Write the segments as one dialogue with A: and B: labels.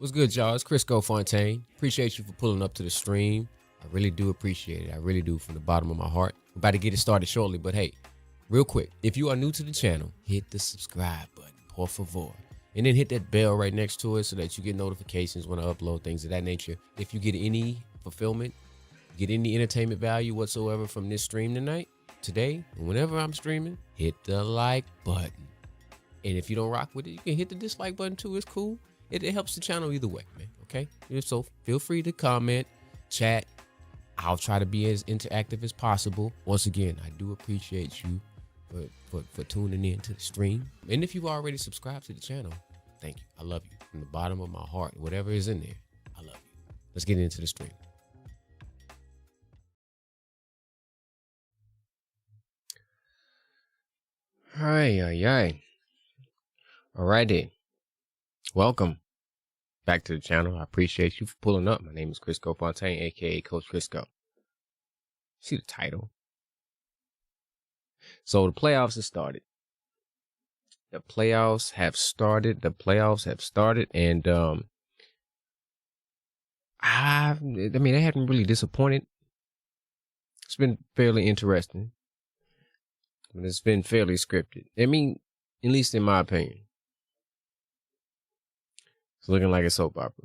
A: What's good, y'all? It's Crisco Fontaine. Appreciate you for pulling up to the stream. I really do appreciate it. I really do, from the bottom of my heart. We're about to get it started shortly, but hey, real quick, if you are new to the channel, hit the subscribe button, por favor. And then hit that bell right next to it so that you get notifications when I upload things of that nature. If you get any fulfillment, get any entertainment value whatsoever from this stream today, and whenever I'm streaming, hit the like button. And if you don't rock with it, you can hit the dislike button too. It's cool. It helps the channel either way, man. Okay? So feel free to comment, chat. I'll try to be as interactive as possible. Once again, I do appreciate you for tuning in to the stream. And if you've already subscribed to the channel, thank you. I love you from the bottom of my heart. Whatever is in there, I love you. Let's get into the stream. Hi. Alrighty. Welcome back to the channel. I appreciate you for pulling up. My name is Crisco Fontaine, aka Coach Crisco. See the title. So the playoffs have started. The playoffs have started, and I mean, they haven't really disappointed. It's been fairly interesting, but it's been fairly scripted. I mean, at least in my opinion. It's looking like a soap opera.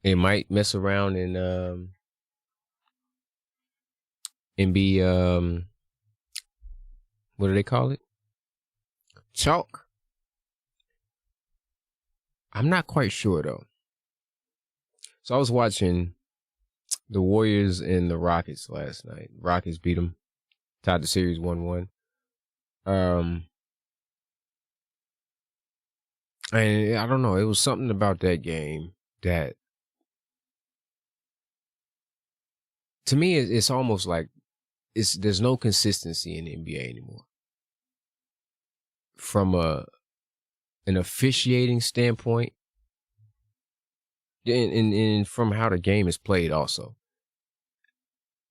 A: It might mess around and be what do they call it? Chalk. I'm not quite sure though. So I was watching the Warriors and the Rockets last night. Rockets beat them, tied the series 1-1. And I don't know, it was something about that game that, to me, it's almost like there's no consistency in the NBA anymore. From an officiating standpoint, and from how the game is played also.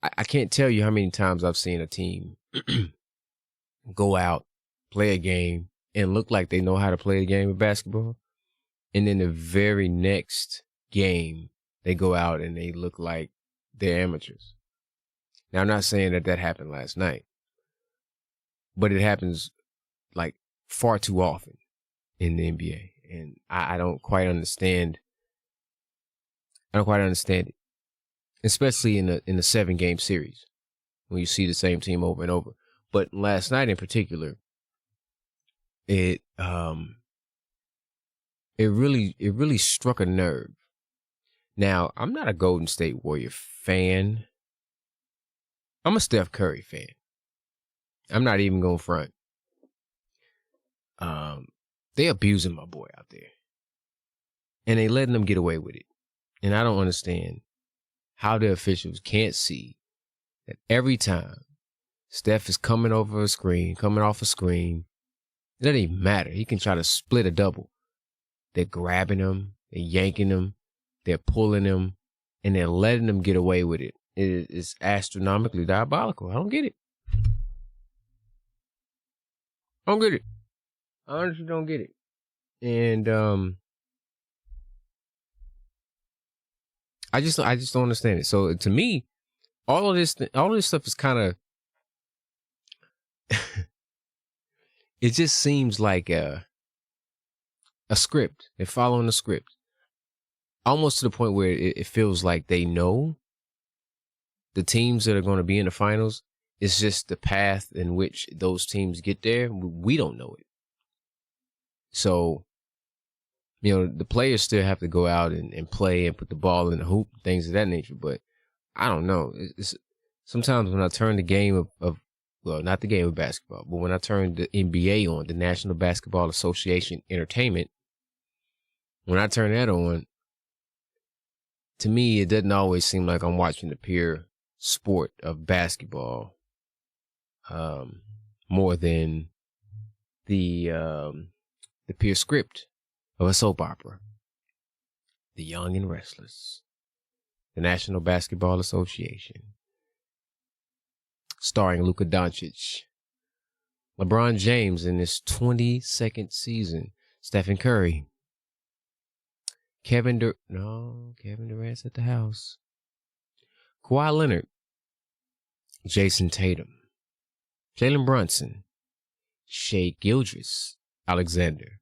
A: I can't tell you how many times I've seen a team go out, play a game, and look like they know how to play a game of basketball. And then the very next game, they go out and they look like they're amateurs. Now, I'm not saying that happened last night, but it happens like far too often in the NBA. And I don't quite understand. I don't quite understand it, especially in a 7-game series when you see the same team over and over. But last night in particular, it really struck a nerve. Now, I'm not a Golden State Warrior fan. I'm a Steph Curry fan. I'm not even gonna front. They abusing my boy out there, and they letting them get away with it. And I don't understand how the officials can't see that every time Steph is coming off a screen, it doesn't even matter. He can try to split a double. They're grabbing him, they're yanking him, they're pulling him, and they're letting them get away with it. It is astronomically diabolical. I don't get it. I honestly don't get it. And I just don't understand it. So to me, all of this stuff is kind of it just seems like a script. They're following a script, almost to the point where it feels like they know the teams that are going to be in the finals. It's just the path in which those teams get there. We don't know it. So, the players still have to go out and play and put the ball in the hoop, things of that nature. But I don't know. It's sometimes when I turn the game well, not the game of basketball, but when I turn the NBA on, the National Basketball Association Entertainment, when I turn that on, to me, it doesn't always seem like I'm watching the pure sport of basketball, more than the pure script of a soap opera. The Young and Restless, the National Basketball Association, starring Luka Doncic, LeBron James in his 22nd season. Stephen Curry. Kevin Durant's at the house. Kawhi Leonard. Jason Tatum. Jalen Brunson. Shea Gilgeous Alexander.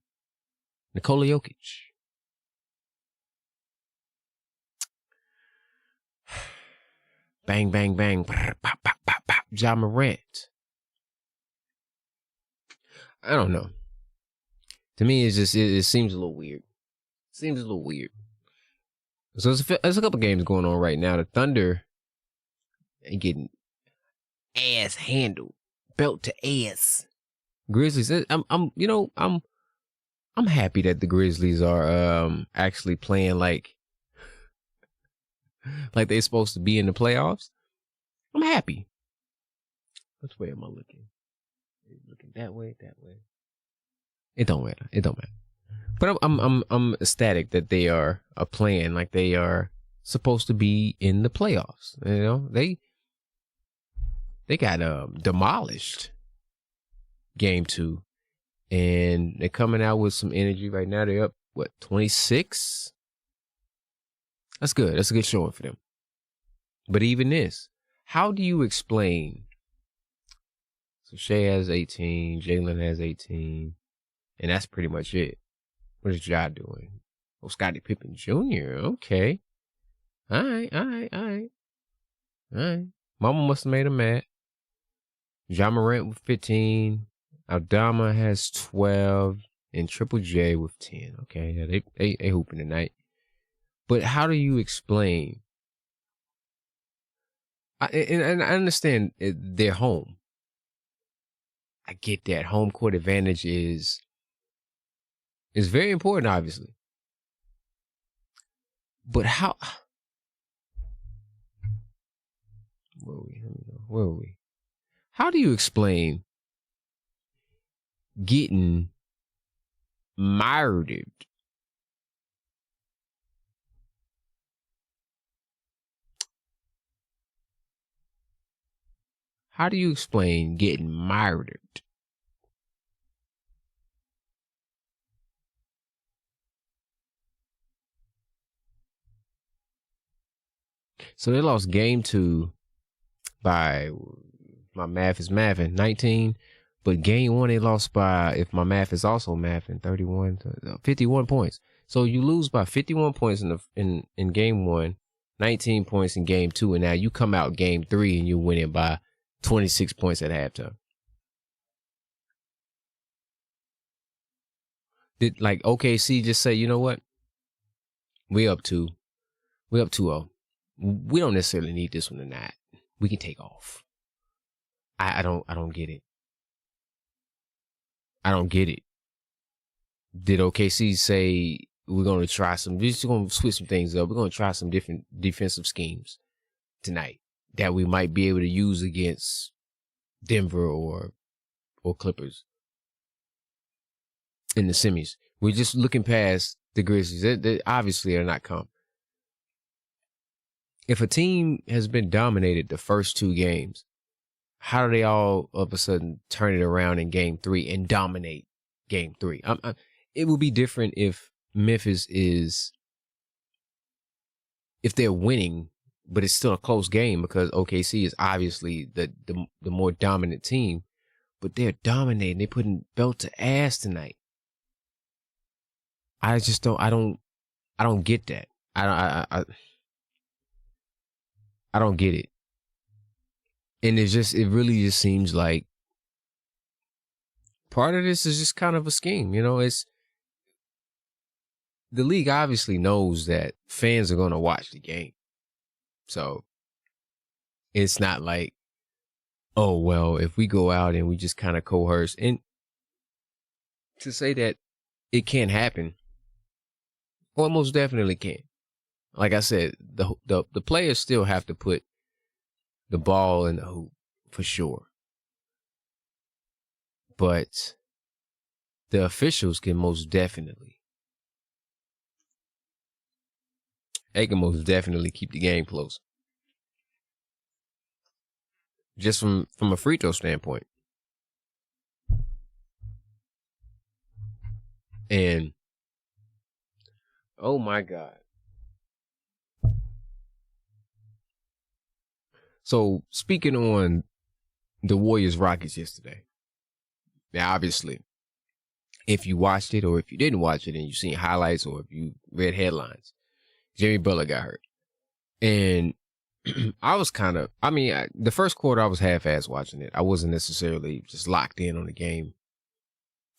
A: Nikola Jokic. Bang, bang, bang. Pop, pop, pop, pop. Ja Morant. I don't know. To me, it's just it seems a little weird. Seems a little weird. So there's a couple games going on right now. The Thunder ain't getting ass handled, belt to ass. Grizzlies. I'm happy that the Grizzlies are actually playing like they're supposed to be in the playoffs. I'm happy. Which way am I looking? Looking that way, that way. It don't matter. It don't matter. But I'm ecstatic that they are playing like they are supposed to be in the playoffs. You know, they got demolished game 2, and they're coming out with some energy right now. They're up 26. That's good. That's a good showing for them. But even this, how do you explain? So Shea has 18, Jalen has 18, and that's pretty much it. What is Ja doing? Oh, Scottie Pippen Jr. Okay. All right. Mama must have made him mad. Ja Morant with 15. Aldama has 12. And Triple J with 10. Okay, yeah, they hooping tonight. But how do you explain? And I understand they're home. I get that. Home court advantage is very important, obviously. But how? Where were we? How do you explain getting murdered? How do you explain getting murdered? So they lost game 2 by, my math is mathing, 19. But game 1 they lost by, if my math is also mathing, 51 points. So you lose by 51 points in game 1, 19 points in game 2, and now you come out game 3 and you win it by 26 points at halftime. Did like OKC just say, you know what? We up 2-0. We don't necessarily need this one tonight. We can take off. I don't get it. I don't get it. Did OKC say we're going to try we're just going to switch some things up. We're going to try some different defensive schemes tonight that we might be able to use against Denver or Clippers in the semis. We're just looking past the Grizzlies. They obviously are not comp. If a team has been dominated the first 2 games, how do they all of a sudden turn it around in game 3 and dominate game 3? It would be different if Memphis if they're winning, but it's still a close game because OKC is obviously the more dominant team, but they're dominating. They're putting belt to ass tonight. I don't get that. I don't get it. And it really just seems like part of this is just kind of a scheme. You know, it's the league obviously knows that fans are going to watch the game. So it's not like, oh, well, if we go out and we just kind of coerce, and to say that it can't happen, well, it most definitely can. Like I said, the players still have to put the ball in the hoop for sure. But the officials can most definitely. They can most definitely keep the game close. Just from a free throw standpoint. And oh my God. So speaking on the Warriors Rockets yesterday. Now, obviously, if you watched it or if you didn't watch it and you seen highlights or if you read headlines, Jimmy Butler got hurt. And I was the first quarter I was half-ass watching it. I wasn't necessarily just locked in on the game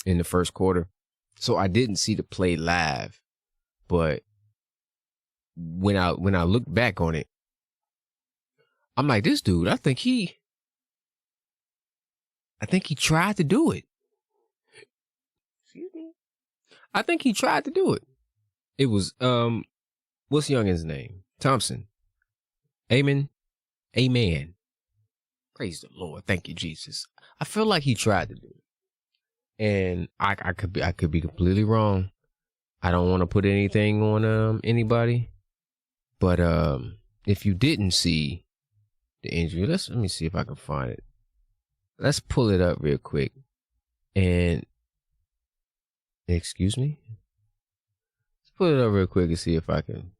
A: in the first quarter. So I didn't see the play live. But when I look back on it, I'm like, this dude, I think he tried to do it. Excuse me. I think he tried to do it. It was what's Youngin's name? Thompson. Amen. Praise the Lord. Thank you, Jesus. I feel like he tried to do it. And I could be completely wrong. I don't want to put anything on anybody. But if you didn't see the injury, let me see if I can find it. Let's pull it up real quick. And excuse me. Let's pull it up real quick and see if I can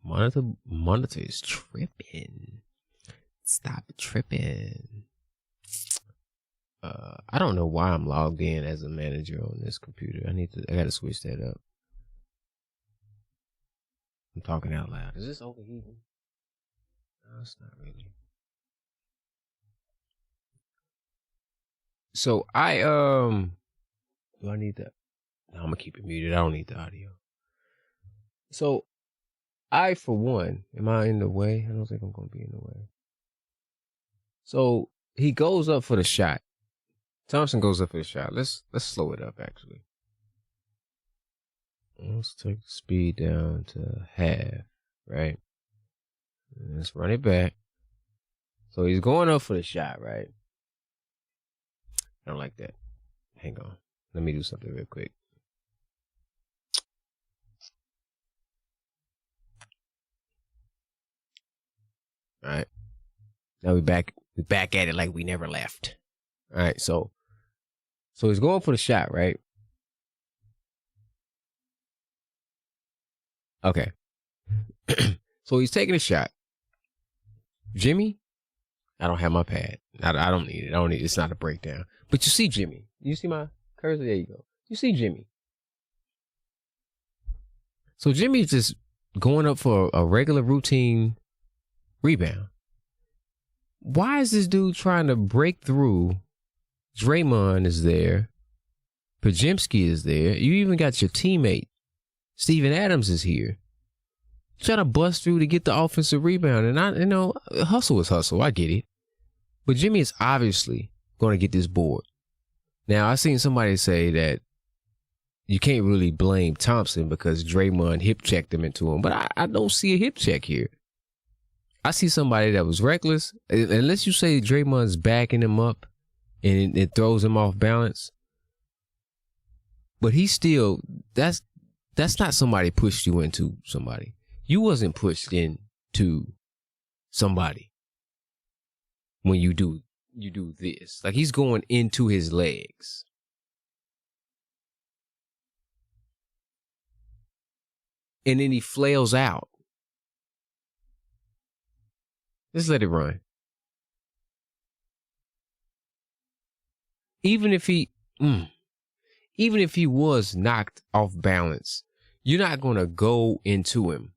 A: monitor is tripping. Stop tripping. I don't know why I'm logged in as a manager on this computer. I gotta switch that up. I'm talking out loud. Is this overheating? No, it's not really. So do I need that? No, I'm gonna keep it muted. I don't need the audio. So for one, am I in the way? I don't think I'm gonna be in the way. So he goes up for the shot. Thompson goes up for the shot. Let's slow it up actually. Let's take the speed down to half, right? Let's run it back. So he's going up for the shot, right? I don't like that. Hang on. Let me do something real quick. All right. Now we're back at it like we never left. All right. So he's going for the shot, right? Okay. So he's taking a shot. Jimmy, I don't have my pad. I don't need it. It's not a breakdown. But you see Jimmy. You see my cursor? There you go. You see Jimmy. So Jimmy's just going up for a regular routine rebound. Why is this dude trying to break through? Draymond is there. Pajemski is there. You even got your teammate, Steven Adams, is here. Trying to bust through to get the offensive rebound. And hustle is hustle. I get it. But Jimmy is obviously going to get this board. Now, I seen somebody say that you can't really blame Thompson because Draymond hip checked him into him. But I don't see a hip check here. I see somebody that was reckless. Unless you say Draymond's backing him up and it throws him off balance. But he's still, that's not somebody pushed you into somebody. You wasn't pushed into somebody when you do this. Like he's going into his legs. And then he flails out. Just let it run. Even if he was knocked off balance, you're not going to go into him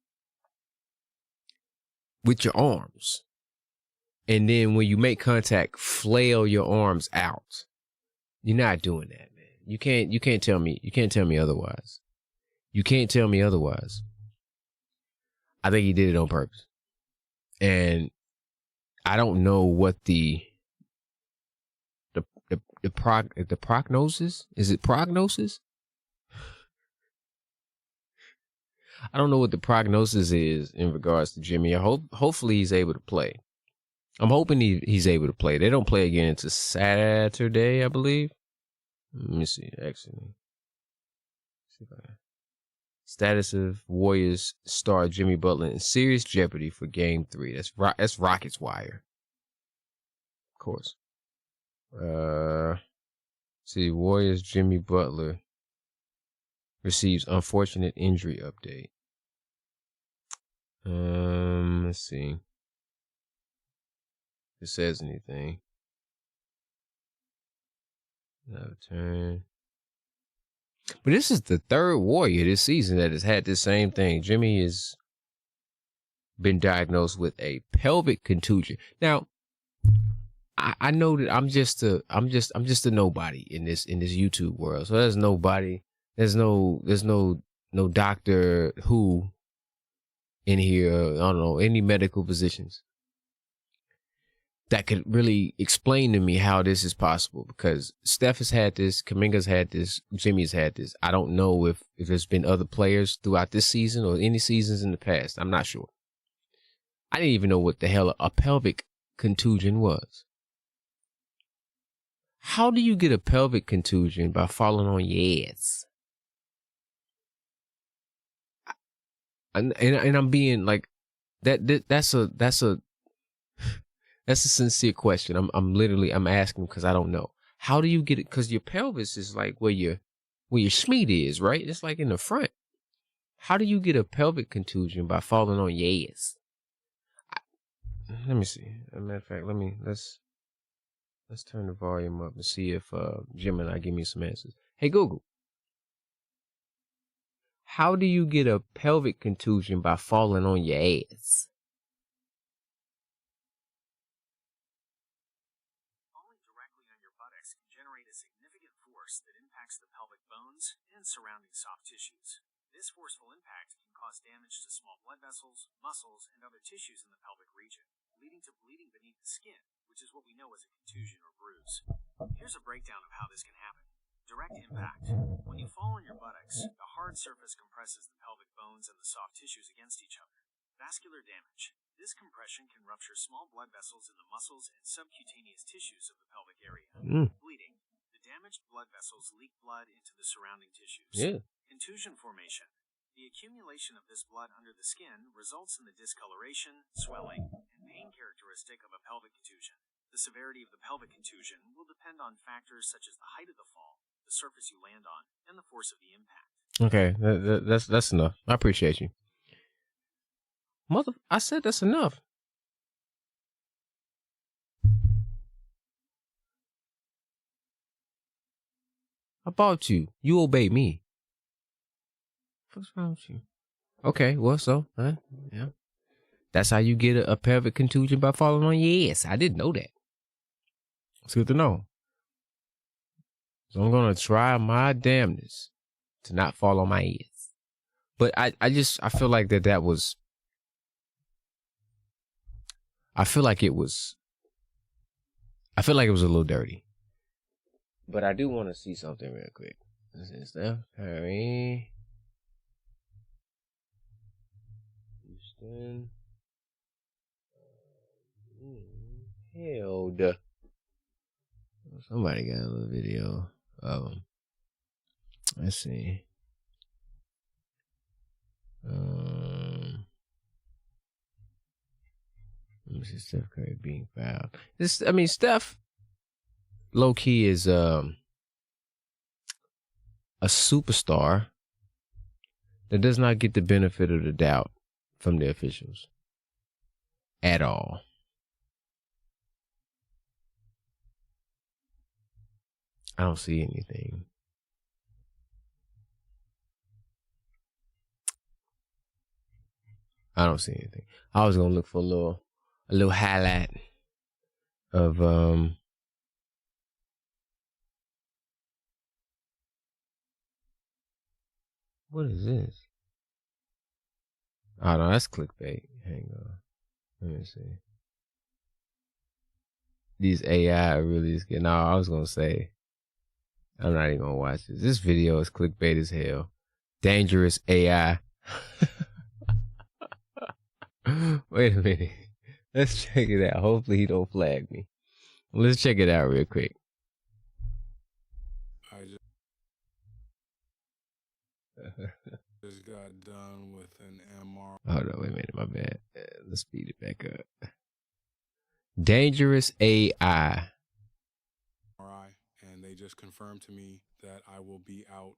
A: with your arms. And then when you make contact, flail your arms out. You're not doing that, man. You can't tell me otherwise. You can't tell me otherwise. I think he did it on purpose. And I don't know what the prognosis, is it prognosis? I don't know what the prognosis is in regards to Jimmy. Hopefully he's able to play. I'm hoping he's able to play. They don't play again until Saturday, I believe. Let me see, actually. Status of Warriors star Jimmy Butler in serious jeopardy for Game 3. That's Rockets Wire. Of course. See, Warriors Jimmy Butler receives unfortunate injury update. Let's see if it says anything. Another turn. But this is the third Warrior this season that has had this same thing. Jimmy has been diagnosed with a pelvic contusion. Now, I know that I'm just a nobody in this YouTube world. So there's nobody. There's no doctor who in here. I don't know any medical positions that could really explain to me how this is possible, because Steph has had this, Kuminga's had this, Jimmy's had this. I don't know if there's been other players throughout this season or any seasons in the past. I'm not sure. I didn't even know what the hell a pelvic contusion was. How do you get a pelvic contusion by falling on your ass? And I'm being like that's a sincere question. I'm asking because I don't know. How do you get it? Because your pelvis is like where your schmeat is, right? It's like in the front. How do you get a pelvic contusion by falling on your ass? Let me see. As a matter of fact, let's turn the volume up and see if Jim and I give me some answers. Hey Google, how do you get a pelvic contusion by falling on your ass?
B: Falling directly on your buttocks can generate a significant force that impacts the pelvic bones and surrounding soft tissues. This forceful impact can cause damage to small blood vessels, muscles, and other tissues in the pelvic region, leading to bleeding beneath the skin, which is what we know as a contusion or bruise. Here's a breakdown of how this can happen. Direct impact. When you fall on your buttocks, the hard surface compresses the pelvic bones and the soft tissues against each other. Vascular damage. This compression can rupture small blood vessels in the muscles and subcutaneous tissues of the pelvic area. Bleeding. The damaged blood vessels leak blood into the surrounding tissues. Contusion formation. The accumulation of this blood under the skin results in the discoloration, swelling, and pain characteristic of a pelvic contusion. The severity of the pelvic contusion will depend on factors such as the height of the fall, the surface you land on, and the force of the impact.
A: Okay, that's enough. I appreciate you. I said that's enough. About you. You obey me. What's wrong with you? Okay, well, so, yeah. That's how you get a pelvic contusion, by falling on your ass. I didn't know that. It's good to know. So I'm going to try my damnness to not fall on my ass. But I feel like that was, I feel like it was a little dirty. But I do want to see something real quick. This is Steph Curry. Houston. Held. Somebody got a little video of him. Let's see. Let me see Steph Curry being fouled. Steph low key is a superstar that does not get the benefit of the doubt from the officials at all. I don't see anything. I don't see anything. I was gonna look for a little highlight of what is this? Oh no, that's clickbait. Hang on. Let me see. These AI are really just getting. No, I was gonna say I'm not even gonna watch this. This video is clickbait as hell. Dangerous AI. Wait a minute. Let's check it out. Hopefully he don't flag me. Let's check it out real quick.
C: I just got done with an MRI.
A: Hold on, wait a minute, my bad. Let's speed it back up. Dangerous AI.
C: And they just confirmed to me that I will be out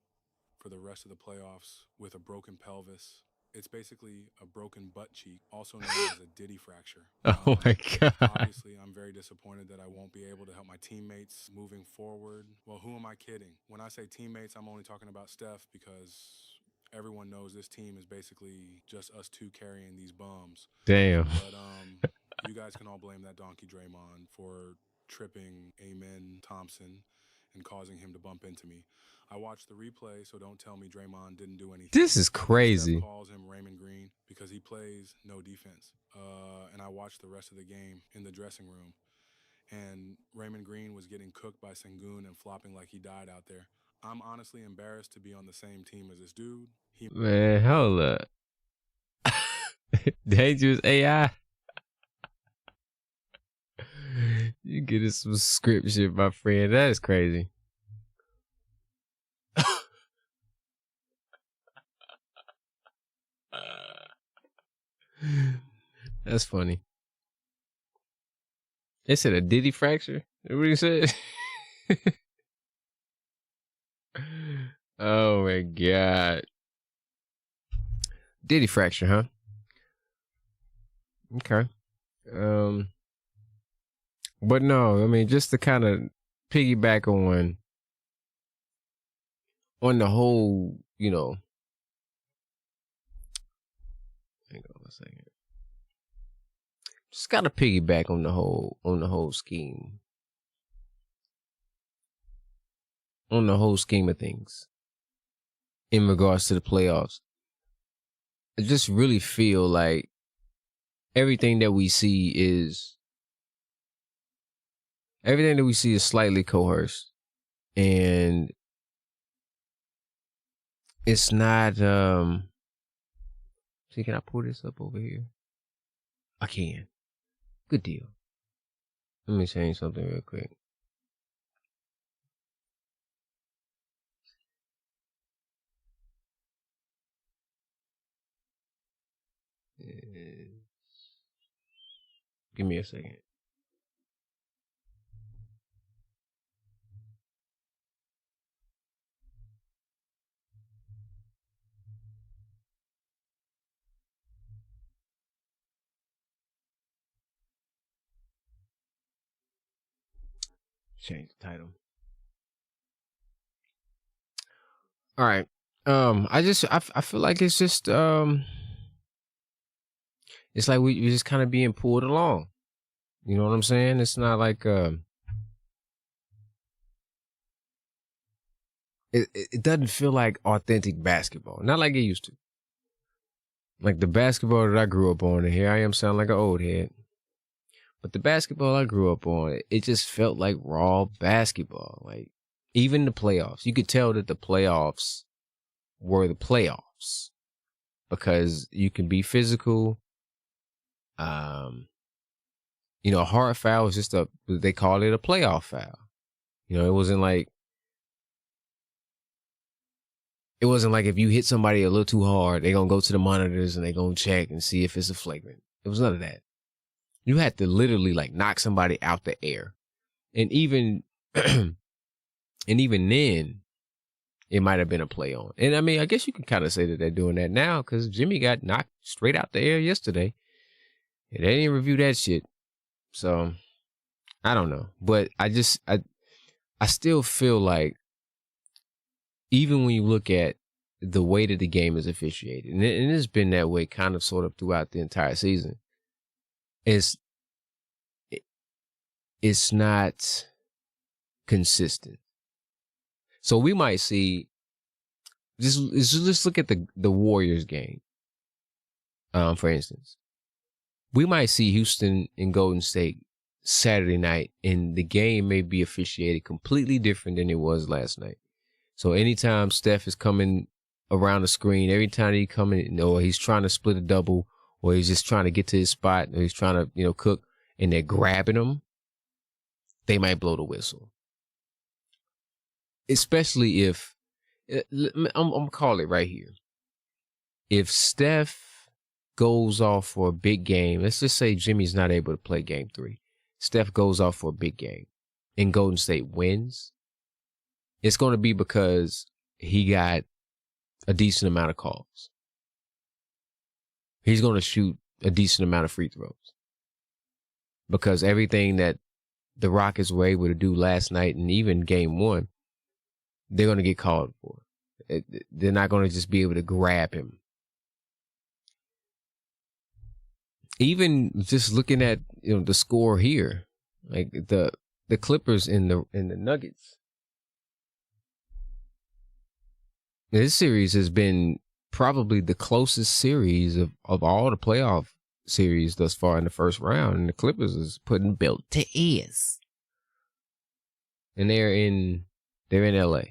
C: for the rest of the playoffs with a broken pelvis. It's basically a broken butt cheek, also known as a Diddy fracture.
A: Oh my God.
C: Obviously, I'm very disappointed that I won't be able to help my teammates moving forward. Well, who am I kidding? When I say teammates, I'm only talking about Steph because everyone knows this team is basically just us two carrying these bums.
A: Damn.
C: But you guys can all blame that donkey Draymond for tripping Amen Thompson and causing him to bump into me. I watched the replay, so don't tell me Draymond didn't do anything.
A: This is crazy.
C: Steph calls him Raymond Green because he plays no defense. And I watched the rest of the game in the dressing room, and Raymond Green was getting cooked by Sengun and flopping like he died out there. I'm honestly embarrassed to be on the same team as this dude.
A: Man, hold up. Dangerous AI. You get us some script shit, my friend. That is crazy. That's funny. They said a Diddy fracture. Is what he said? Oh my God. Diddy fracture, huh? Okay. But no, I mean, just to kind of piggyback on the whole, you know. Hang on a second. Just gotta piggyback on the whole scheme. On the whole scheme of things. In regards to the playoffs. I just really feel like everything that we see is slightly coerced. And it's not see, can I pull this up over here? I can. Good deal. Let me change something real quick. Give me a second. Change the title. All right. I feel like it's just it's like we're just kind of being pulled along. You know what I'm saying? It's not like it doesn't feel like authentic basketball. Not like it used to. Like the basketball that I grew up on, and here I am sounding like an old head. But the basketball I grew up on, it just felt like raw basketball. Like even the playoffs, you could tell that the playoffs were the playoffs because you can be physical. You know, a hard foul is just they call it a playoff foul. You know, it wasn't like if you hit somebody a little too hard, they're going to go to the monitors and they're going to check and see if it's a flagrant. It was none of that. You had to literally like knock somebody out the air. And even, and even then, it might have been a play on. And I mean, I guess you can kind of say that they're doing that now because Jimmy got knocked straight out the air yesterday. And they didn't review that shit. So, I don't know. But I still feel like even when you look at the way that the game is officiated, and it's been that way kind of sort of throughout the entire season, it's not consistent. So we might see, just look at the Warriors game, for instance. We might see Houston and Golden State Saturday night, and the game may be officiated completely different than it was last night. So anytime Steph is coming around the screen, every time he coming, or he's trying to split a double, or he's just trying to get to his spot, or he's trying to, cook, and they're grabbing him, they might blow the whistle. Especially if, I'm going to call it right here. If Steph goes off for a big game, let's just say Jimmy's not able to play game 3. Steph goes off for a big game and Golden State wins. It's going to be because he got a decent amount of calls. He's going to shoot a decent amount of free throws. Because everything that the Rockets were able to do last night and even game one, they're going to get called for. They're not going to just be able to grab him. Even just looking at the score here, like the Clippers and the Nuggets. This series has been probably the closest series of all the playoff series thus far in the first round, and the Clippers is putting belt to ass. And they're in LA.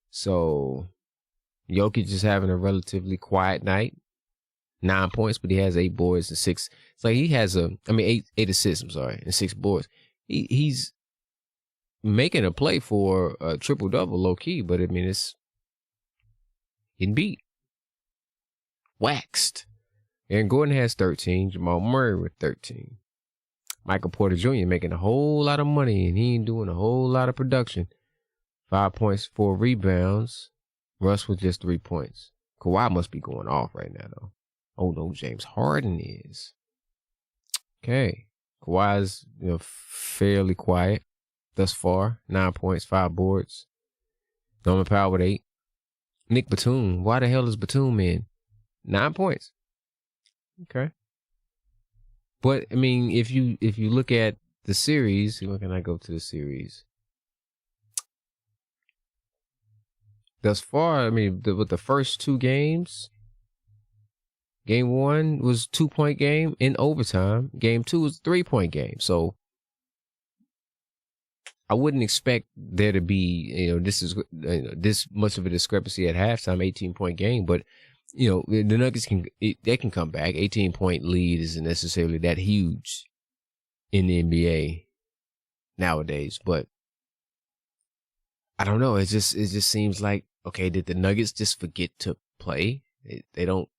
A: So Jokic is having a relatively quiet night. 9 points, but he has 8 boards and 6. It's like he has eight assists, I'm sorry, and 6 boards. He's making a play for a triple-double low-key, but it's getting beat. Waxed. Aaron Gordon has 13. Jamal Murray with 13. Michael Porter Jr. making a whole lot of money, and he ain't doing a whole lot of production. 5 points, 4 rebounds. Russ with just 3 points. Kawhi must be going off right now, though. Oh, no, James Harden is. Okay. Kawhi's fairly quiet thus far. 9 points, 5 boards. Norman Powell with 8. Nick Batum. Why the hell is Batum in? 9 points. Okay. But, if you look at the series, where can I go to the series? Thus far, with the first 2 games, game 1 was 2-point game in overtime. Game 2 was 3-point game. So I wouldn't expect there to be, this much of a discrepancy at halftime, 18-point game. But, the Nuggets they can come back. 18-point lead isn't necessarily that huge in the NBA nowadays. But I don't know. It just seems like, okay, did the Nuggets just forget to play? They don't.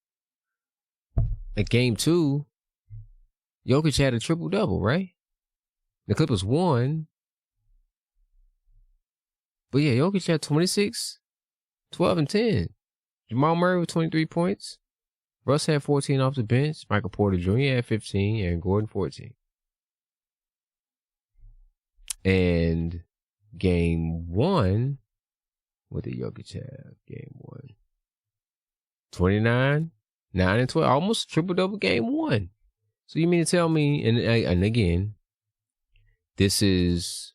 A: At game 2, Jokic had a triple-double, right? The Clippers won. But yeah, Jokic had 26, 12, and 10. Jamal Murray with 23 points. Russ had 14 off the bench. Michael Porter Jr. had 15. And Gordon 14. And game 1, what did Jokic have? Game 1. 29, 9, and 12. Almost triple-double game 1. So you mean to tell me, and again, this is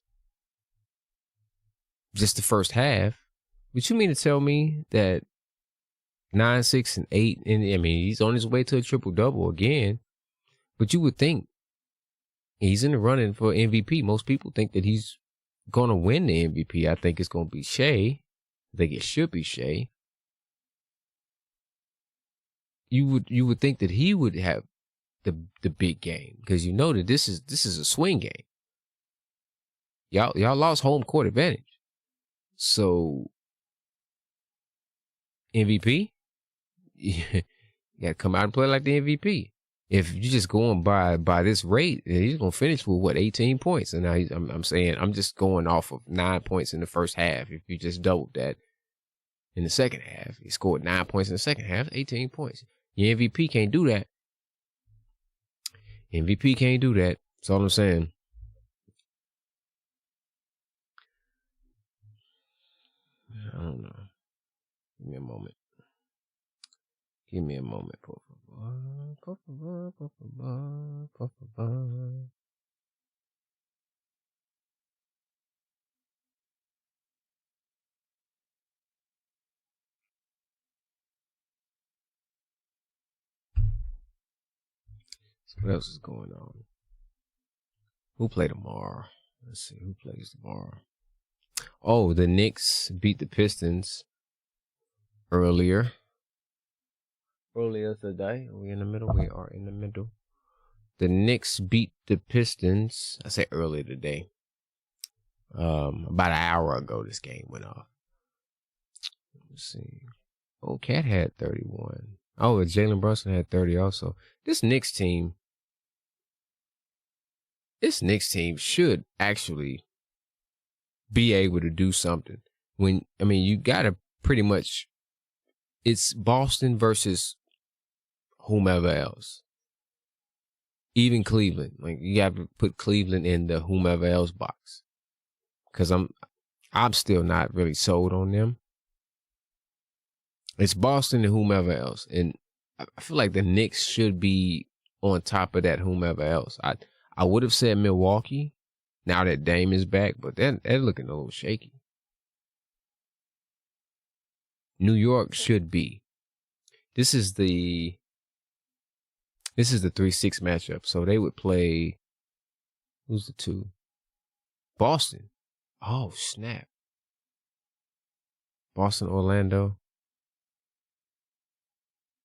A: just the first half, but you mean to tell me that 9, 6, and 8, and he's on his way to a triple-double again, but you would think he's in the running for MVP. Most people think that he's going to win the MVP. I think it's going to be Shea. I think it should be Shea. You would think that he would have the big game, because that this is a swing game. Y'all lost home court advantage. So MVP, you got to come out and play like the MVP. If you're just going by this rate, he's gonna finish with 18 points. And I'm saying I'm just going off of 9 points in the first half. If you just doubled that in the second half, he scored 9 points in the second half, 18 points. Your MVP can't do that. MVP can't do that. That's all I'm saying. I don't know. Give me a moment. Por favor. So what else is going on? Who play tomorrow? Let's see, who plays tomorrow? Oh, the Knicks beat the Pistons earlier today. Are we in the middle? We are in the middle. The Knicks beat the Pistons. I say earlier today. About an hour ago, this game went off. Let's see. Oh, Cat had 31. Oh, Jalen Brunson had 30 also. This Knicks team should actually be able to do something. You got to pretty much it's Boston versus whomever else. Even Cleveland. Like, you got to put Cleveland in the whomever else box. Because I'm still not really sold on them. It's Boston and whomever else. And I feel like the Knicks should be on top of that whomever else. I would have said Milwaukee now that Dame is back, but they're looking a little shaky. New York should be. This is the 3-6 matchup. So they would play, who's the 2? Boston. Oh, snap. Boston, Orlando.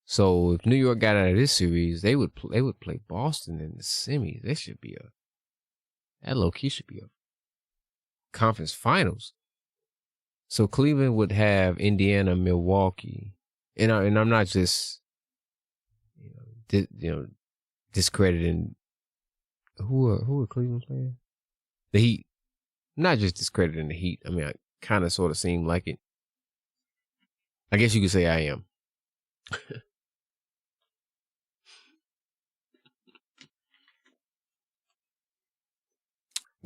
A: So if New York got out of this series, they would play Boston in the semis. That should be that low key should be a conference finals. So Cleveland would have Indiana, Milwaukee, and I'm not just discrediting who are Cleveland playing? The Heat. I'm not just discrediting the Heat. I mean, I kind of sort of seem like it. I guess you could say I am. I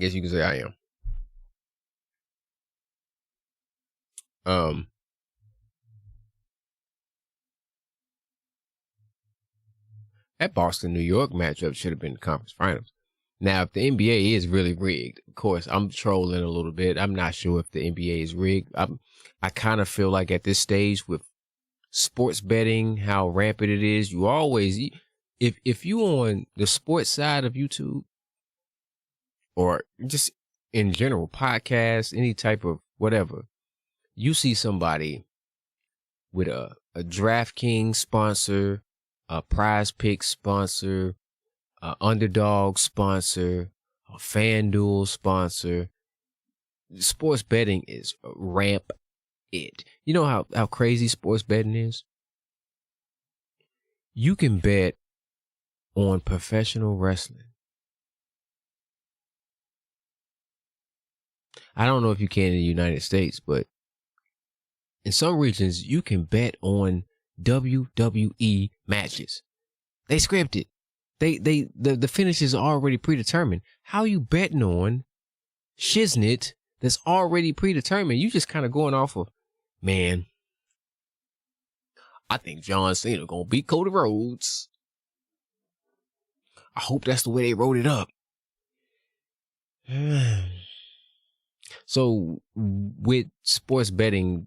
A: guess you could say I am. That Boston New York matchup should have been the conference finals. Now, if the NBA is really rigged, of course, I'm trolling a little bit. I'm not sure if the NBA is rigged. I kind of feel like at this stage with sports betting, how rampant it is, you always, if you on the sports side of YouTube or just in general, podcasts, any type of whatever, you see somebody with a DraftKings sponsor, a Prize Picks sponsor, a Underdog sponsor, a FanDuel sponsor. Sports betting is rampant. You know how crazy sports betting is? You can bet on professional wrestling. I don't know if you can in the United States, but in some regions, you can bet on WWE matches. They scripted. The finish is already predetermined. How you betting on shiznit that's already predetermined? You just kind of going off of, man, I think John Cena gonna beat Cody Rhodes. I hope that's the way they wrote it up. So with sports betting,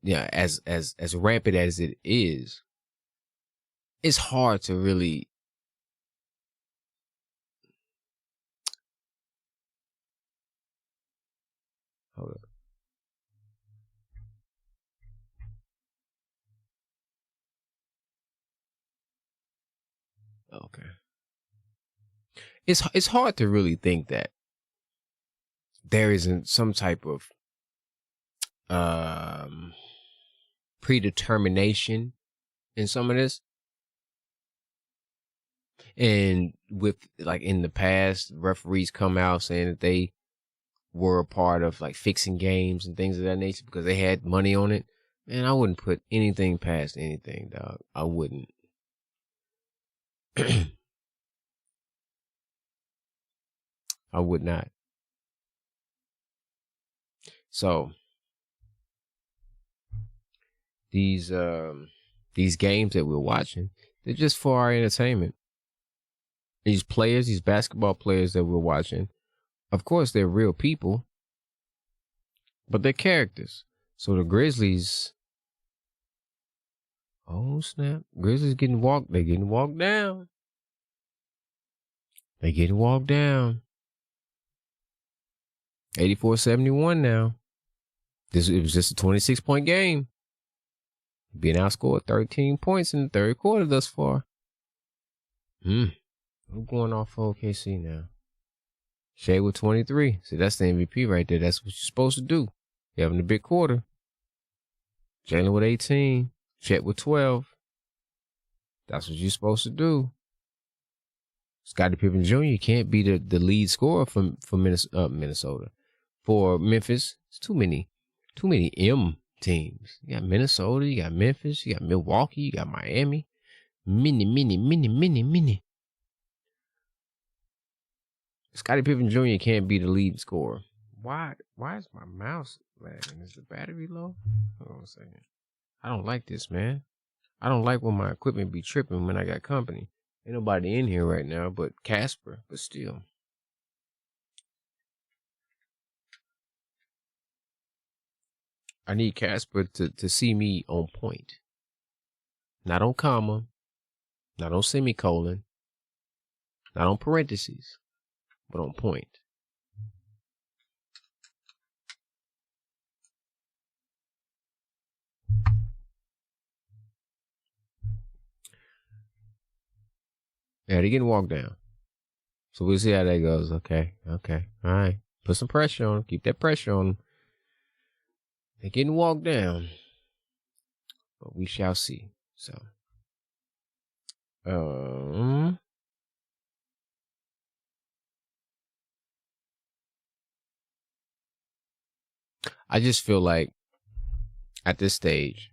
A: as rampant as it is, it's hard to really hold up. Okay. It's hard to really think that there isn't some type of predetermination in some of this. And with, like, in the past, referees come out saying that they were a part of, like, fixing games and things of that nature because they had money on it. Man, I wouldn't put anything past anything, dog. I wouldn't. I would not. So these games that we're watching, they're just for our entertainment. These players, these basketball players that we're watching, of course, they're real people, but they're characters. So the Grizzlies, oh snap, Grizzlies getting walked. They're getting walked down. They're getting walked down. 84-71 now. It was just a 26-point game. Being outscored 13 points in the third quarter thus far. I'm going off for OKC now. Shea with 23. See, that's the MVP right there. That's what you're supposed to do. You're having a big quarter. Jalen with 18. Chet with 12. That's what you're supposed to do. Scottie Pippen Jr. can't be the lead scorer for Minnesota. For Memphis, it's too many M teams. You got Minnesota, you got Memphis, you got Milwaukee, you got Miami. Mini. Scottie Pippen Jr. can't be the leading scorer. Why is my mouse lagging? Is the battery low? Hold on a second. I don't like this, man. I don't like when my equipment be tripping when I got company. Ain't nobody in here right now but Casper, but still. I need Casper to see me on point. Not on comma, not on semicolon, not on parentheses, but on point. Yeah, they're getting walked down. So we'll see how that goes. Okay. All right. Put some pressure on them. Keep that pressure on them. They're getting walked down. But we shall see. So. I just feel like at this stage,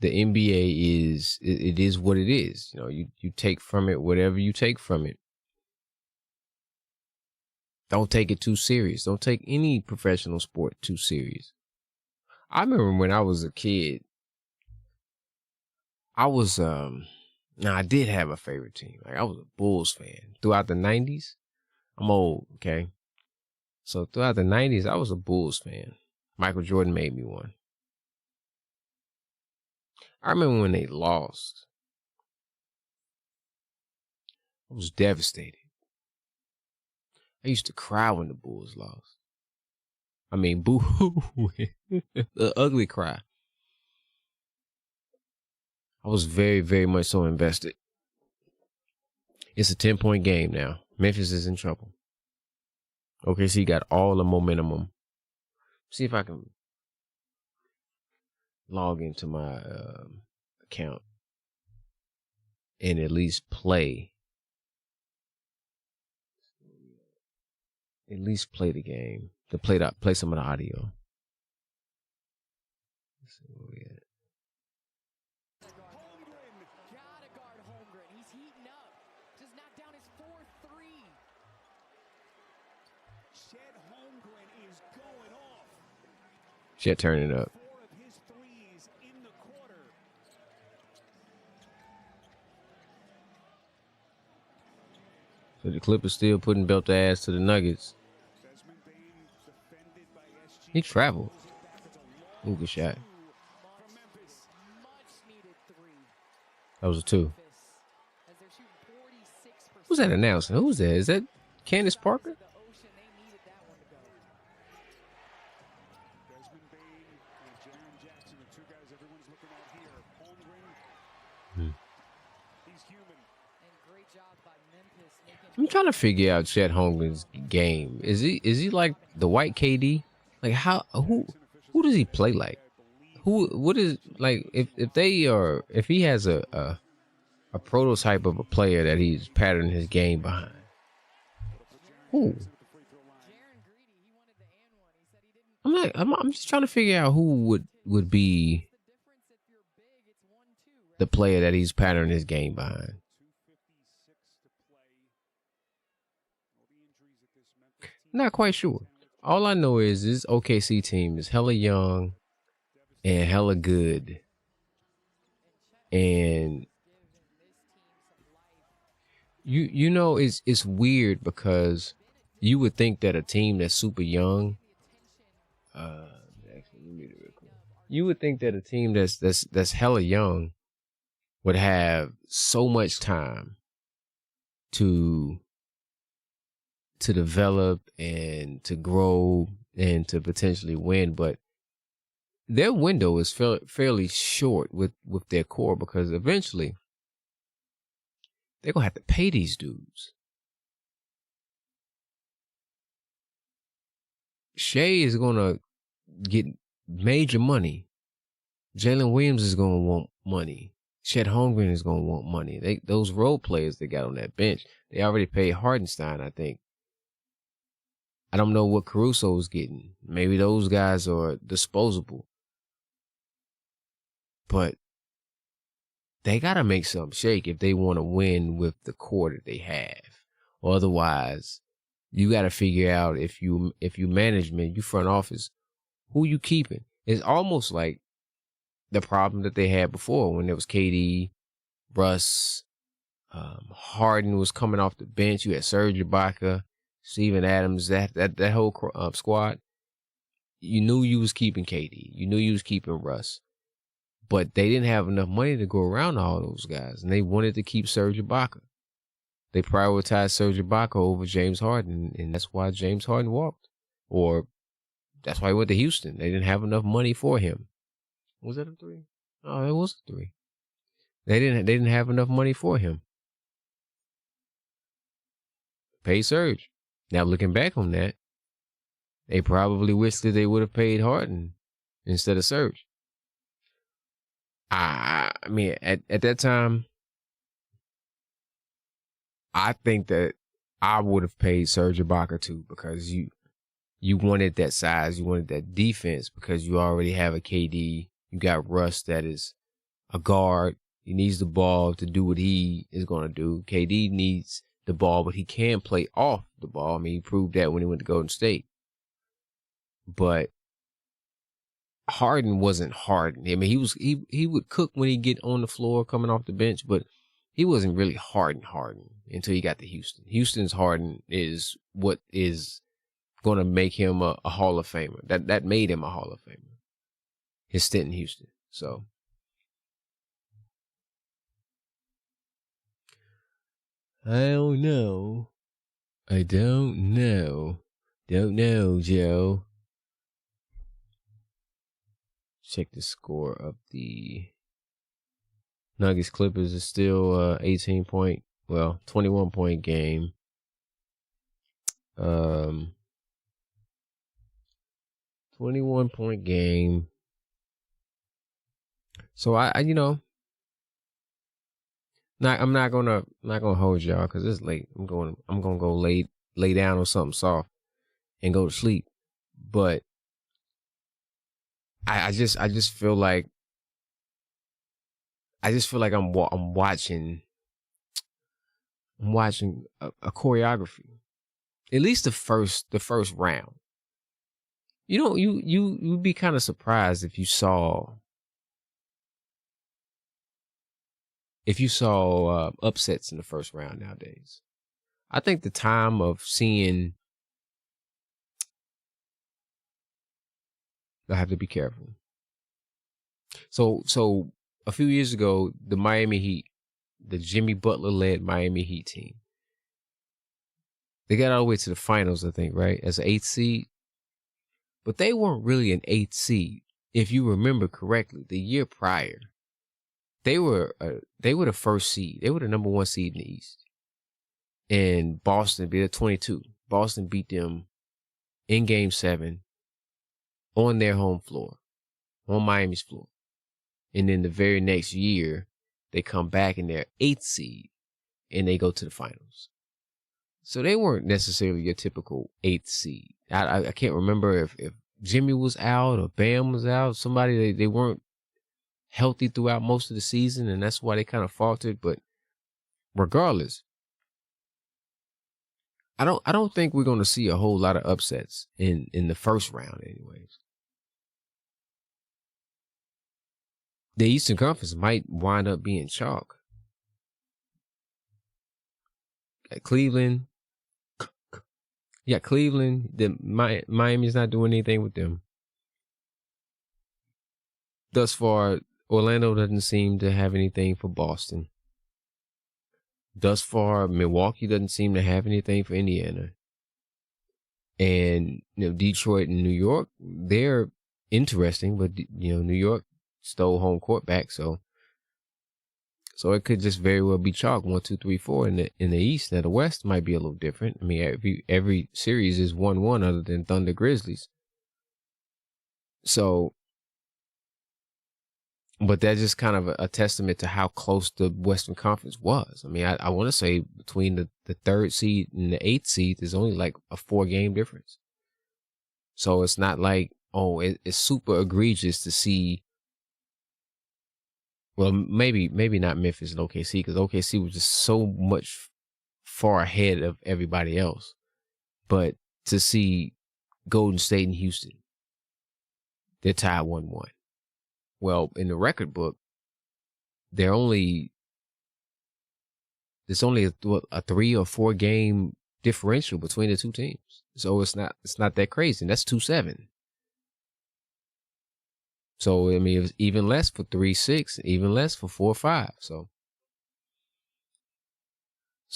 A: the NBA is what it is. You know, you take from it whatever you take from it. Don't take it too serious. Don't take any professional sport too serious. I remember when I was a kid, I was I did have a favorite team. Like I was a Bulls fan throughout the 90s. I'm old, okay? So throughout the 90s, I was a Bulls fan. Michael Jordan made me one. I remember when they lost. I was devastated. I used to cry when the Bulls lost. I mean, boo-hoo. The ugly cry. I was very, very much so invested. It's a 10-point game now. Memphis is in trouble. OKC got all the momentum. See if I can log into my account and at least play. At least play the game. To play some of the audio. Let's see where we at.
D: Gotta guard Holmgren. He's heating up. Just knocked down his 4-3.
E: Chet Holmgren is going off.
A: Chet turning up.
E: 4 of his threes in the quarter.
A: So the Clippers still putting belt to ass to the Nuggets.
E: Desmond Bane defended by SG.
A: He traveled.
E: It's a long
A: Ooh, good shot.
E: from Memphis.
D: Much needed 3.
A: That was a 2.
D: As they're shooting 46%.
A: Who's that announcing? Who's that? Is that Candace Parker?
D: The ocean, they needed that one to go.
E: Desmond Bane and Jaren Jackson, the 2 guys everyone's looking at here.
A: Hmm.
E: Holmgren. He's human.
D: And great job by Memphis making
A: I'm trying to figure out Chet Holmgren's game. Is he like the white KD? Like who does he play like? What is like if he has a prototype of a player that he's patterned his game behind? Who?
D: Jaren greedy. He wanted the and one. He said he didn't.
A: I'm just trying to figure out who would be
D: The difference if you're big, it's 1-2, right?
A: the player that he's patterned his game behind.
E: 2:56 to play. All the injuries at this Memphis team.
A: Not quite sure. All I know is this OKC team is hella young and hella good. And you know it's weird because you would think that a team that's super young actually, let me read it real quick. You would think that a team that's hella young would have so much time to develop and to grow and to potentially win, but their window is fairly short with their core because eventually they're gonna have to pay these dudes. Shea is gonna get major money. Jalen Williams is gonna want money. Chet Holmgren is gonna want money. Those role players they got on that bench, they already paid Hardenstein, I think. I don't know what Caruso is getting. Maybe those guys are disposable. But they got to make something shake if they want to win with the core that they have. Or otherwise, you got to figure out if you management, you front office, who you keeping. It's almost like the problem that they had before when there was KD, Russ, Harden was coming off the bench. You had Serge Ibaka, Steven Adams, that whole squad. You knew you was keeping KD. You knew you was keeping Russ. But they didn't have enough money to go around all those guys, and they wanted to keep Serge Ibaka. They prioritized Serge Ibaka over James Harden, and that's why James Harden walked. Or that's why he went to Houston. They didn't have enough money for him. Was that a 3? Oh, it was a 3. They didn't have enough money for him. Pay Serge. Now looking back on that, they probably wish that they would have paid Harden instead of Serge. I mean, at that time, I think that I would have paid Serge Ibaka too, because you wanted that size, you wanted that defense, because you already have a KD. You got Russ that is a guard. He needs the ball to do what he is going to do. KD needs the ball, but he can play off the ball. I mean, he proved that when he went to Golden State. But Harden wasn't Harden. I mean, he would cook when he get on the floor coming off the bench, but he wasn't really Harden until he got to Houston. Houston's Harden is what is going to make him a Hall of Famer. That made him a Hall of Famer. His stint in Houston. So I don't know. Don't know, Joe. Check the score of the Nuggets Clippers. Is still 21 point game. 21 point game. So I'm not gonna hold y'all because it's late. I'm gonna go lay down on something soft and go to sleep. But I just feel like I'm watching a choreography. At least the first round. You'd be kind of surprised if you saw upsets in the first round nowadays. I think the time of seeing, I have to be careful. So a few years ago, the Miami Heat, the Jimmy Butler led Miami Heat team, they got all the way to the finals, I think, right? As an 8th seed. But they weren't really an 8th seed. If you remember correctly, the year prior, they were the first seed. They were the number 1 seed in the East. And Boston beat 22. Boston beat them in Game 7 on their home floor, on Miami's floor. And then the very next year, they come back in their 8th seed and they go to the finals. So they weren't necessarily your typical 8th seed. I can't remember if Jimmy was out or Bam was out. Somebody, they weren't healthy throughout most of the season, and that's why they kind of faltered. But regardless, I don't think we're going to see a whole lot of upsets in the first round anyways. The Eastern Conference might wind up being chalk. Cleveland. Yeah, Cleveland. Miami's not doing anything with them. Thus far, Orlando doesn't seem to have anything for Boston. Thus far, Milwaukee doesn't seem to have anything for Indiana. And Detroit and New York, they're interesting, but New York stole home court back, so it could just very well be chalk 1, 2, 3, 4 in the East. Now the West might be a little different. I mean, every series is 1-1 other than Thunder Grizzlies. So, but that's just kind of a testament to how close the Western Conference was. I mean, I want to say between the 3rd seed and the 8th seed, there's only like a 4-game difference. So it's not like, oh, it's super egregious to see. Well, maybe not Memphis and OKC, because OKC was just so much far ahead of everybody else. But to see Golden State and Houston, they're tied 1-1. Well, in the record book, there's only a 3 or 4 game differential between the two teams. So it's not that crazy. And that's 2-7. So I mean, it was even less for 3-6, even less for 4-5. So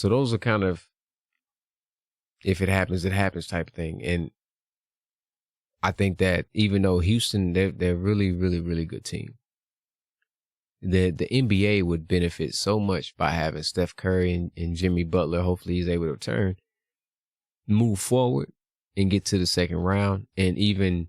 A: those are kind of, if it happens, it happens type of thing. And I think that even though Houston, they're really, really, really good team. The NBA would benefit so much by having Steph Curry and Jimmy Butler. Hopefully he's able to return, move forward, and get to the second round. And even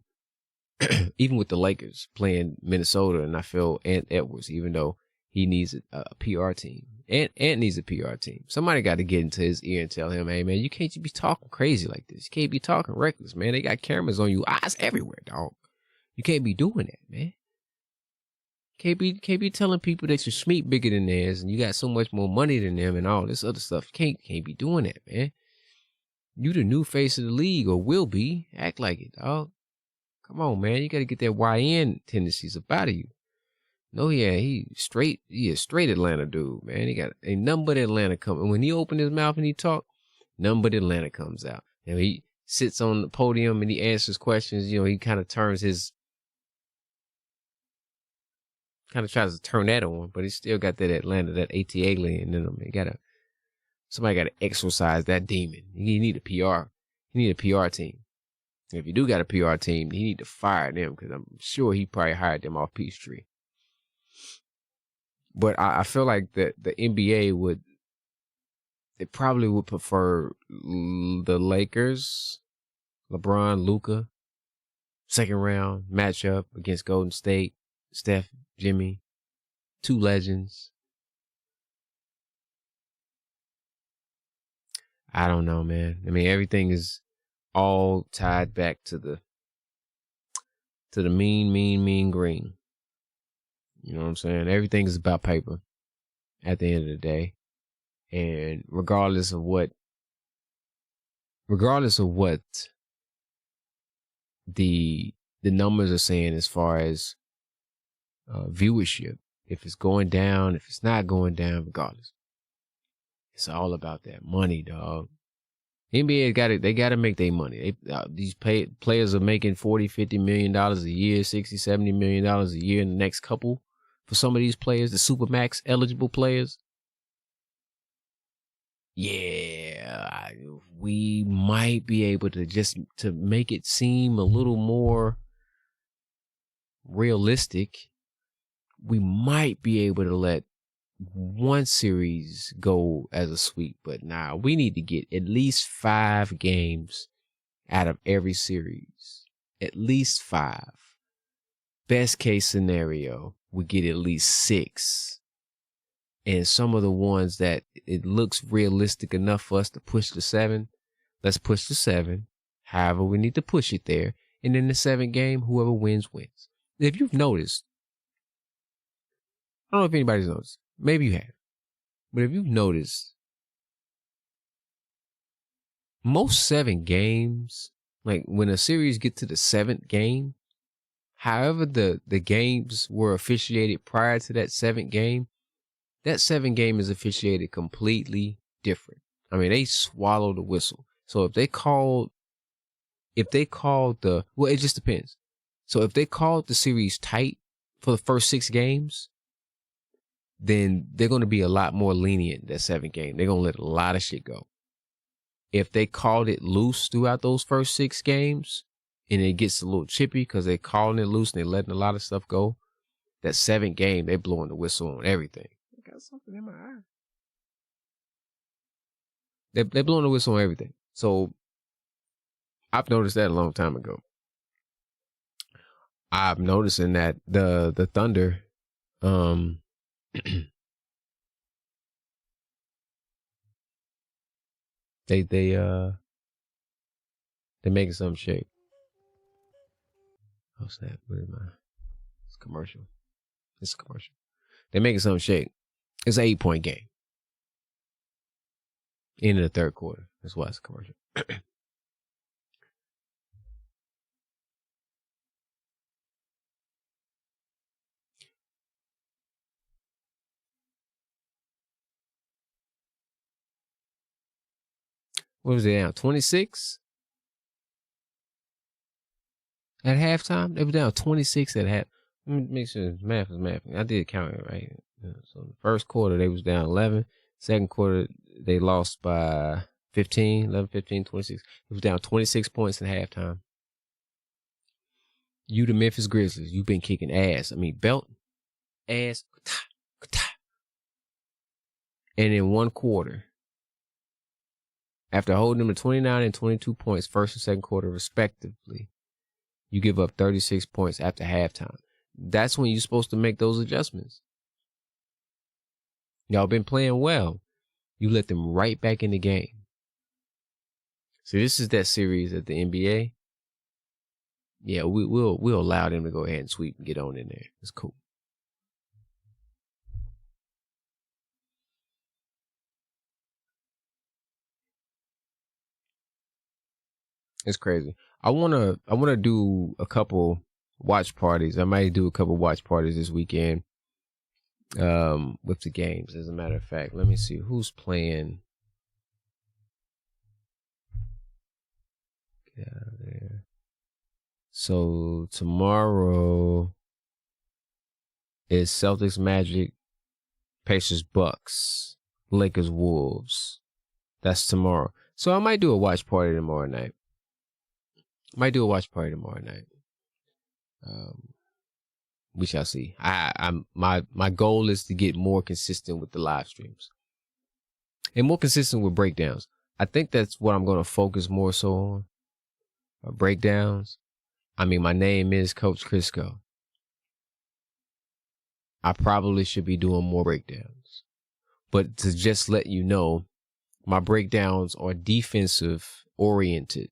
A: with the Lakers playing Minnesota, and I feel Ant Edwards, even though he needs a PR team, Ant needs a PR team. Somebody got to get into his ear and tell him, hey man, you can't be talking crazy like this. You can't be talking reckless, man. They got cameras on you, eyes everywhere, dog. You can't be doing that, man. Can't be telling people that your Schmeat bigger than theirs and you got so much more money than them and all this other stuff. Can't be doing that, man. You the new face of the league, or will be. Act like it, dog. Come on, man. You got to get that YN tendencies up out of you. No, yeah, he a straight Atlanta dude, man. He got ain't nothing but Atlanta coming. When he opened his mouth and he talk, nothing but Atlanta comes out. And he sits on the podium and he answers questions. You know, he kind of tries to turn that on, but he still got that Atlanta, that ATA land in him. Somebody got to exorcise that demon. You need a PR. You need a PR team. If you do got a PR team, you need to fire them, because I'm sure he probably hired them off Peachtree. But I feel like the NBA probably would prefer the Lakers, LeBron, Luka, second round matchup against Golden State, Steph, Jimmy, 2 legends. I don't know, man. I mean, everything is all tied back to the mean green. You know what I'm saying? Everything is about paper at the end of the day. And regardless of what the numbers are saying as far as viewership, if it's going down, if it's not going down, regardless, it's all about that money, dog. NBA they got to make their money. These players are making $40-50 million a year, $60-70 million a year in the next couple. For some of these players, the Supermax eligible players, yeah, we might be able to just to make it seem a little more realistic. We might be able to let one series go as a sweep, but nah, we need to get at least 5 games out of every series. At least 5. Best case scenario, we get at least 6. And some of the ones that it looks realistic enough for us to push to 7, let's push to 7. However, we need to push it there. And in the 7th game, whoever wins, wins. If you've noticed, I don't know if anybody's noticed. Maybe you have. But if you've noticed, most 7 games, like when a series get to the 7th game, however the games were officiated prior to that 7th game, that 7th game is officiated completely different. I mean, they swallow the whistle. So if they called well, it just depends. So if they called the series tight for the first 6 games, then they're going to be a lot more lenient that 7th game. They're going to let a lot of shit go. If they called it loose throughout those first 6 games and it gets a little chippy because they're calling it loose and they're letting a lot of stuff go, that 7th game, they're blowing the whistle on everything. I got something in my eye. They're blowing the whistle on everything. So I've noticed that a long time ago. I'm noticing that the Thunder, they're making something shake. snap. Where's my it's commercial? It's a commercial. They're making something shake. It's an 8-point game. End of the third quarter. That's why it's a commercial. What was it down? 26 at halftime? They were down 26 at half. Let me make sure math is math. I did count it right. So the first quarter, they was down 11. Second quarter, they lost by 15, 11, 15, 26. It was down 26 points at halftime. You, the Memphis Grizzlies, you've been kicking ass. I mean, belt, ass, and in one quarter, after holding them to 29 and 22 points, first and second quarter respectively, you give up 36 points after halftime. That's when you're supposed to make those adjustments. Y'all been playing well. You let them right back in the game. So this is that series at the NBA. Yeah, we'll allow them to go ahead and sweep and get on in there. It's cool. It's crazy. I wanna do a couple watch parties. I might do a couple watch parties this weekend. With the games, as a matter of fact. Let me see who's playing. Get out of there. So tomorrow is Celtics Magic, Pacers Bucks, Lakers Wolves. That's tomorrow. So I might do a watch party tomorrow night. We shall see. My goal is to get more consistent with the live streams and more consistent with breakdowns. I think that's what I'm going to focus more so on. Breakdowns. I mean, my name is Coach Crisco. I probably should be doing more breakdowns, but to just let you know, my breakdowns are defensive oriented.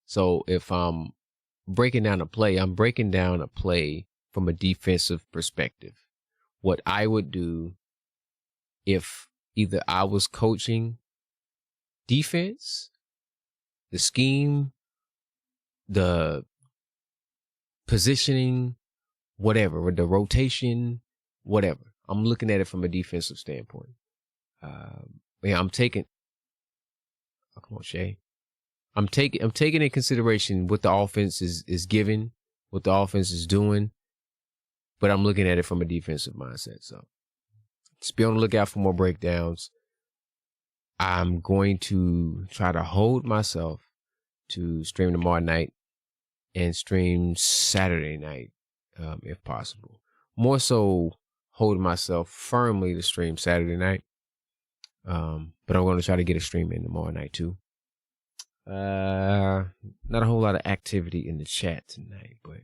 A: So if I'm breaking down a play, I'm breaking down a play from a defensive perspective. What I would do if either I was coaching defense, the scheme, the positioning, whatever, the rotation, whatever. I'm looking at it from a defensive standpoint. I'm taking. Oh, come on, Shay. I'm taking in consideration what the offense is giving, what the offense is doing, but I'm looking at it from a defensive mindset. So just be on the lookout for more breakdowns. I'm going to try to hold myself to stream tomorrow night and stream Saturday night, if possible. More so holding myself firmly to stream Saturday night. But I'm going to try to get a stream in tomorrow night too. Not a whole lot of activity in the chat tonight, but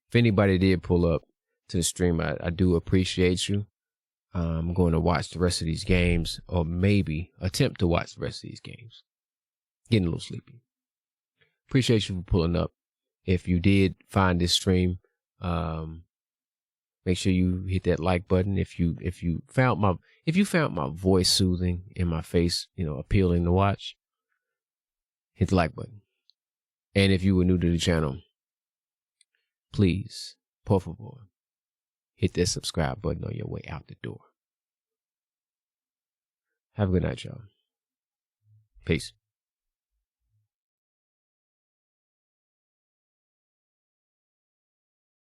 A: if anybody did pull up to the stream, I do appreciate you. I'm going to watch the rest of these games, or maybe attempt to watch the rest of these games. Getting a little sleepy. Appreciate you for pulling up. If you did find this stream, make sure you hit that like button. If you found my voice soothing and my face, appealing to watch, hit the like button. And if you were new to the channel, please, por favor, hit that subscribe button on your way out the door. Have a good night, y'all. Peace.